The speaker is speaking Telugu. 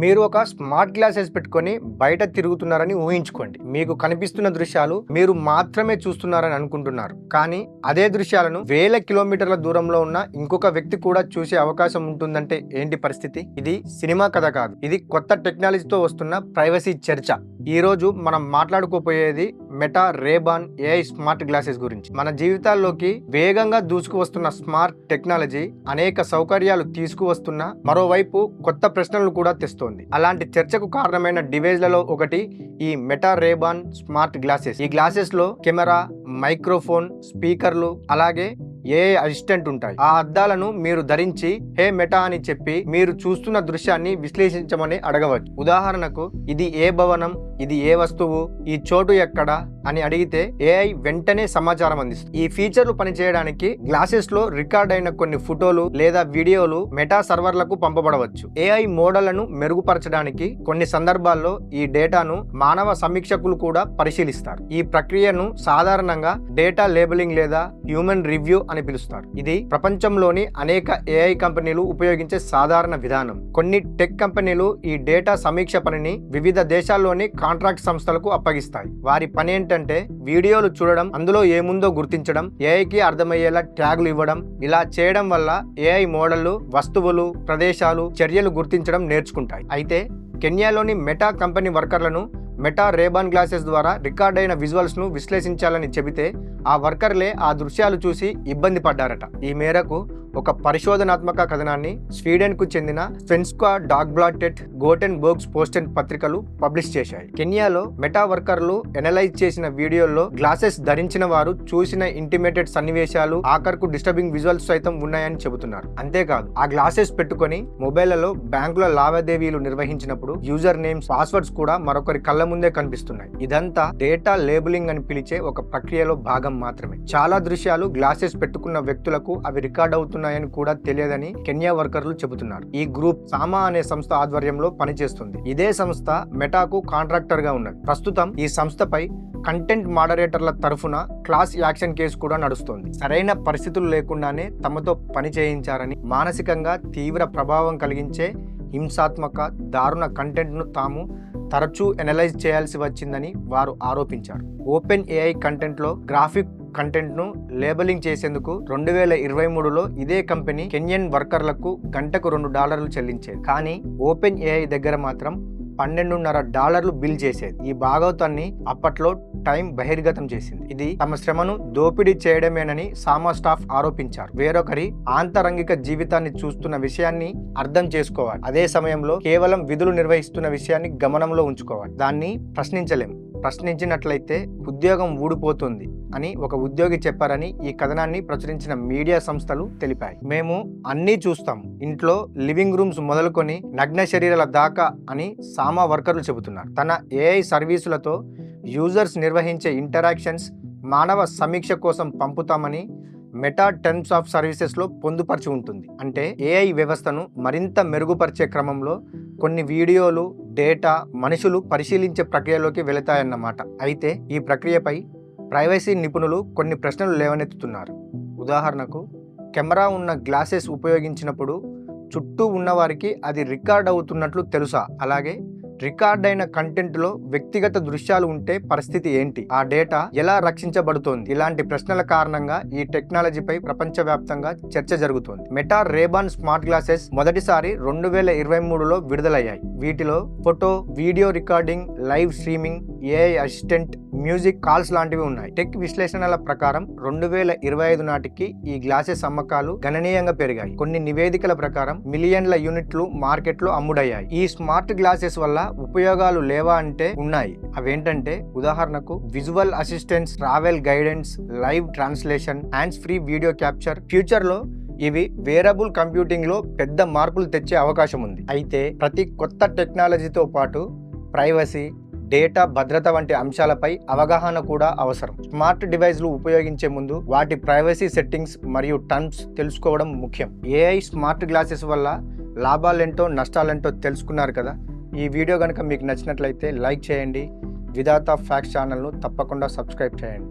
మీరు ఒక స్మార్ట్ గ్లాసెస్ పెట్టుకొని బయట తిరుగుతున్నారని ఊహించుకోండి. మీకు కనిపిస్తున్న దృశ్యాలు మీరు మాత్రమే చూస్తున్నారని అనుకుంటున్నారు. కానీ అదే దృశ్యాలను వేల కిలోమీటర్ల దూరంలో ఉన్న ఇంకొక వ్యక్తి కూడా చూసే అవకాశం ఉంటుందంటే ఏంటి పరిస్థితి? ఇది సినిమా కథ కాదు, ఇది కొత్త టెక్నాలజీతో వస్తున్న ప్రైవసీ చర్చ. ఈ రోజు మనం మాట్లాడుకోపోయేది Meta Ray-Ban AI smart glasses గురించి. మన జీవితాల్లోకి వేగంగా దూసుకువస్తున్న స్మార్ట్ టెక్నాలజీ అనేక సౌకర్యాలు తీసుకువస్తున్న మరోవైపు కొత్త ప్రశ్నలు కూడా తెస్తోంది. అలాంటి చర్చకు కారణమైన డివైస్లలో ఒకటి ఈ మెటా రేబాన్ స్మార్ట్ గ్లాసెస్. ఈ గ్లాసెస్ లో కెమెరా, మైక్రోఫోన్, స్పీకర్లు, అలాగే ఏఐ అసిస్టెంట్ ఉంటాయి. ఆ అద్దాలను మీరు ధరించి హే మెటా అని చెప్పి మీరు చూస్తున్న దృశ్యాన్ని విశ్లేషించమని అడగవచ్చు. ఉదాహరణకు, ఇది ఏ భవనం, ఇది ఏ వస్తువు, ఈ చోటు ఎక్కడ అని అడిగితే ఏఐ వెంటనే సమాచారం అందిస్తుంది. ఈ ఫీచర్లు పనిచేయడానికి గ్లాసెస్ లో రికార్డ్ అయిన కొన్ని ఫోటోలు లేదా వీడియోలు మెటా సర్వర్లకు పంపబడవచ్చు. ఏఐ మోడళ్లను మెరుగుపరచడానికి కొన్ని సందర్భాల్లో ఈ డేటాను మానవ సమీక్షకులు కూడా పరిశీలిస్తారు. ఈ ప్రక్రియను సాధారణంగా డేటా లేబులింగ్ లేదా హ్యూమన్ రివ్యూ అని పిలుస్తారు. ఇది ప్రపంచంలోని అనేక ఏఐ కంపెనీలు ఉపయోగించే సాధారణ విధానం. కొన్ని టెక్ కంపెనీలు ఈ డేటా సమీక్ష పనిని వివిధ దేశాల్లోని కాంట్రాక్ట్ సంస్థలకు అప్పగిస్తాయి. వారి పని ఏంటంటే వీడియోలు చూడడం, అందులో ఏముందో గుర్తించడం, ఏఐకి అర్థమయ్యేలా ట్యాగులు ఇవ్వడం. ఇలా చేయడం వల్ల ఏఐ మోడళ్లు వస్తువులు, ప్రదేశాలు, చర్యలు గుర్తించడం నేర్చుకుంటాయి. అయితే కెన్యాలోని మెటా కంపెనీ వర్కర్లను మెటా రేబాన్ గ్లాసెస్ ద్వారా రికార్డ్ అయిన విజువల్స్ ను విశ్లేషించాలని చెబితే ఆ వర్కర్లే ఆ దృశ్యాలు చూసి ఇబ్బంది పడ్డారట. ఈ మేరకు ఒక పరిశోధనాత్మక కథనాన్ని స్వీడన్ కు చెందిన స్వెన్స్కా డాగ్బ్లాటెట్, గోటెన్బర్గ్స్ పోస్టెన్ పత్రికలు పబ్లిష్ చేశాయి. కెన్యాలో మెటా వర్కర్లు ఎనలైజ్ చేసిన వీడియోల్లో గ్లాసెస్ ధరించిన వారు చూసిన ఇంటిమేటెడ్ సన్నివేశాలు, ఆఖర్కు డిస్టర్బింగ్ విజువల్స్ సైతం ఉన్నాయని చెబుతున్నారు. అంతేకాదు, ఆ గ్లాసెస్ పెట్టుకొని మొబైళ్లలో బ్యాంకుల లావాదేవీలు నిర్వహించినప్పుడు యూజర్ నేమ్స్, పాస్వర్డ్స్ కూడా మరొకరి కళ్ళ ముందే కనిపిస్తున్నాయి. ఇదంతా డేటా లేబులింగ్ అని పిలిచే ఒక ప్రక్రియలో భాగం మాత్రమే. చాలా దృశ్యాలు గ్లాసెస్ పెట్టుకున్న వ్యక్తులకు అవి రికార్డ్ అవుతున్నాయని కూడా తెలియదని కెన్యా వర్కర్లు చెబుతున్నారు. ఈ గ్రూప్ సామా అనే సంస్థ ఆధ్వర్యంలో పనిచేస్తుంది. ఇదే సంస్థ మెటాకు కాంట్రాక్టర్ గా ఉన్నది. ప్రస్తుతం ఈ సంస్థపై కంటెంట్ మోడరేటర్ల తరఫున క్లాస్ యాక్షన్ కేసు కూడా నడుస్తోంది. సరైన పరిస్థితులు లేకుండానే తమతో పని చేయించారని, మానసికంగా తీవ్ర ప్రభావం కలిగించే హింసాత్మక, దారుణ కంటెంట్ ను తాము తరచూ ఎనలైజ్ చేయాల్సి వచ్చిందని వారు ఆరోపించారు. ఓపెన్ ఏఐ కంటెంట్ లో గ్రాఫిక్ కంటెంట్ ను లేబలింగ్ చేసేందుకు 2023లో ఇదే కంపెనీ కెన్యన్ వర్కర్లకు గంటకు $2 చెల్లించేది. కానీ ఓపెన్ ఏఐ దగ్గర మాత్రం $12.5 బిల్ చేసేది. ఈ భాగవతాన్ని అప్పట్లో టైం బహిర్గతం చేసింది. ఇది తమ శ్రమను దోపిడీ చేయడమేనని సామా స్టాఫ్ ఆరోపించారు. వేరొకరి ఆంతరంగిక జీవితాన్ని చూస్తున్న విషయాన్ని అర్థం చేసుకోవాలి. అదే సమయంలో కేవలం విధులు నిర్వహిస్తున్న విషయాన్ని గమనంలో ఉంచుకోవాలి. దాన్ని ప్రశ్నించలేం. ప్రశ్నించినట్లయితే ఉద్యోగం ఊడిపోతుంది అని ఒక ఉద్యోగి చెప్పారని ఈ కథనాన్ని ప్రచురించిన మీడియా సంస్థలు తెలిపాయి. మేము అన్నీ చూస్తాం, ఇంట్లో లివింగ్ రూమ్స్ మొదలుకొని నగ్న శరీరాల దాకా అని సామా వర్కర్లు చెబుతున్నారు. తన ఏఐ సర్వీసులతో యూజర్స్ నిర్వహించే ఇంటరాక్షన్స్ మానవ సమీక్ష కోసం పంపుతామని మెటా టర్మ్స్ ఆఫ్ సర్వీసెస్ లో పొందుపరిచి ఉంటుంది. అంటే ఏఐ వ్యవస్థను మరింత మెరుగుపరిచే క్రమంలో కొన్ని వీడియోలు, డేటా మనుషులు పరిశీలించే ప్రక్రియలోకి వెళతాయన్నమాట. అయితే ఈ ప్రక్రియపై ప్రైవసీ నిపుణులు కొన్ని ప్రశ్నలు లేవనెత్తుతున్నారు. ఉదాహరణకు, కెమెరా ఉన్న గ్లాసెస్ ఉపయోగించినప్పుడు చుట్టూ ఉన్నవారికి అది రికార్డ్ అవుతున్నట్లు తెలుసా? అలాగే రికార్డ్ అయిన కంటెంట్ లో వ్యక్తిగత దృశ్యాలు ఉంటే పరిస్థితి ఏంటి? ఆ డేటా ఎలా రక్షించబడుతోంది? ఇలాంటి ప్రశ్నల కారణంగా ఈ టెక్నాలజీపై ప్రపంచవ్యాప్తంగా చర్చ జరుగుతోంది. మెటా రేబాన్ స్మార్ట్ గ్లాసెస్ మొదటిసారి 2023లో విడుదలయ్యాయి. వీటిలో photo, video recording, live streaming, AI assistant, music, calls లాంటివి ఉన్నాయి. టెక్ విశ్లేషణల ప్రకారం 2025 నాటికి ఈ గ్లాసెస్ అమ్మకాలు గణనీయంగా పెరిగాయి. కొన్ని నివేదికల ప్రకారం మిలియన్ల యూనిట్లు మార్కెట్లో అమ్ముడయ్యాయి. ఈ స్మార్ట్ గ్లాసెస్ వల్ల ఉపయోగాలు లేవా అంటే ఉన్నాయి. అవేంటంటే, ఉదాహరణకు visual assistance, travel guidance, live translation, hands free video capture. Future లో ఇవి వేరబుల్ కంప్యూటింగ్ లో పెద్ద మార్పులు తెచ్చే అవకాశం ఉంది. అయితే ప్రతి కొత్త టెక్నాలజీతో పాటు ప్రైవసీ, డేటా భద్రత వంటి అంశాలపై అవగాహన కూడా అవసరం. స్మార్ట్ డివైస్లు ఉపయోగించే ముందు వాటి ప్రైవసీ సెట్టింగ్స్ మరియు టర్మ్స్ తెలుసుకోవడం ముఖ్యం. ఏఐ స్మార్ట్ గ్లాసెస్ వల్ల లాభాలేంటో నష్టాలేంటో తెలుసుకున్నారు కదా. ఈ వీడియో కనుక మీకు నచ్చినట్లయితే లైక్ చేయండి. విధాత ఫ్యాక్ట్స్ ఛానల్ను తప్పకుండా సబ్స్క్రైబ్ చేయండి.